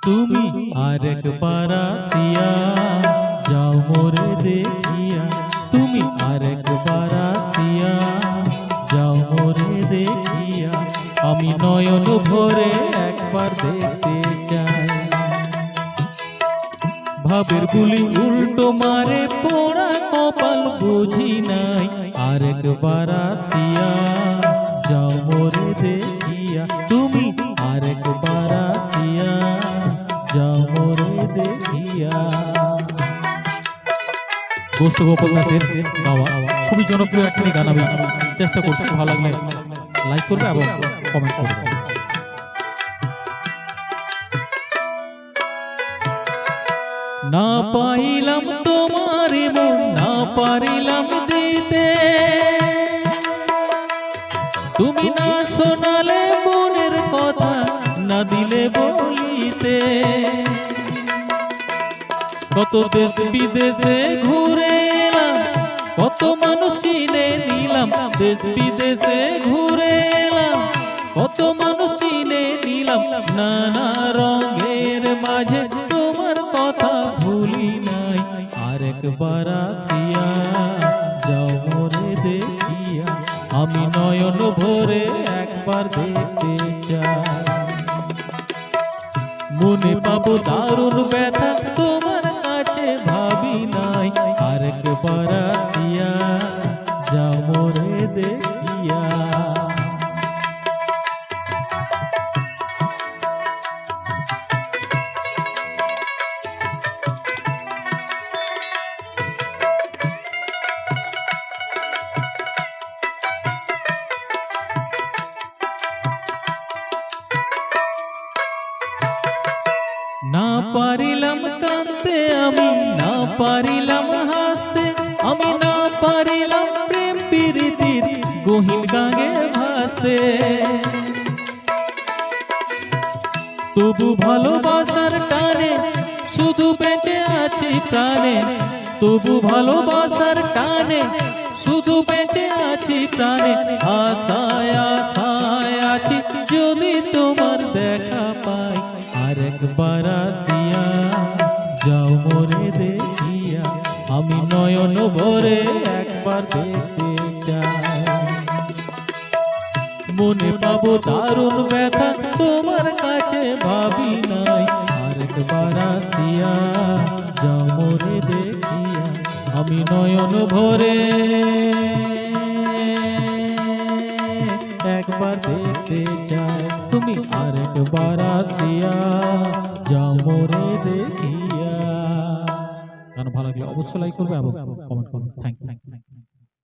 তুমি আরেকবার আসিয়া যাও মোরে দেখিয়া, তুমি আরেকবার আসিয়া যাও মোরে দেখিয়া, আমি নয়ন ভরে একবার দেখতে চাই। ভাবের গুলি উল্টো মারে পোড়া কপাল বুঝি নাই, আরেকবার আসিয়া যাও মোরে দেখিয়া, তুমি আরেকবার আসিয়া যাও মোরে দেখিয়া। দোস্ত গোপাল দাসের গাওয়া খুবই জনপ্রিয় একটি গান, আমি চেষ্টা করছি, ভালো লাগলে লাইক করবে এবং কমেন্ট করবে। না পাইলাম তোমার মন, না পারিলাম দিতে, তুমি না শোনালে মনের কথা, না দিলে বলিতে। কত দেশ বিদেশে ঘুরে এলাম, কত মানুষ চিনে নিলাম, দেশ বিদেশে ঘুরে এলাম, কত মানুষ চিনে নিলাম, নানা রঙের মাঝে তোমার কথা ভুলি নাই, আরেকবার আসিয়া যাও মোরে দেখিয়া, আমি নয়ন ভরে একবার দেখতে চাই। মনে পাবো দারুণ ব্যথা তোমার কাছে ভাবি নাই, আরেকবার আসিয়া যাও মোরে দেখিয়া। না পারিলাম কাঁদতে আমি, না পারিলাম হাসতে, আমি না পারিলাম প্রেম প্রীতির গহীন গাঙে ভাসতে। তবু ভালোবাসার টানে শুধু বেঁচে আছি প্রাণে, তবু ভালোবাসার টানে শুধু বেঁচে আছি প্রাণে, আশায় আশায় আছি যদি তোমার দেখা পাই, আরেকবার আসিয়া যাও মোরে দেখিয়া, আমি নয়ন ভরে একবার দেখতে চাই। মনে পাবো দারুণ ব্যথা তোমার কাছে ভাবি নাই, আরেকবার আসিয়া যাও মোরে দেখিয়া, আমি নয়ন ভরে একবার দেখতে চাই, তুমি আরেকবার আসিয়া যাও মোরে দেখিয়া। গান ভালো লাগলে অবশ্যই লাইক করবে এবং কমেন্ট করবে। Thank you.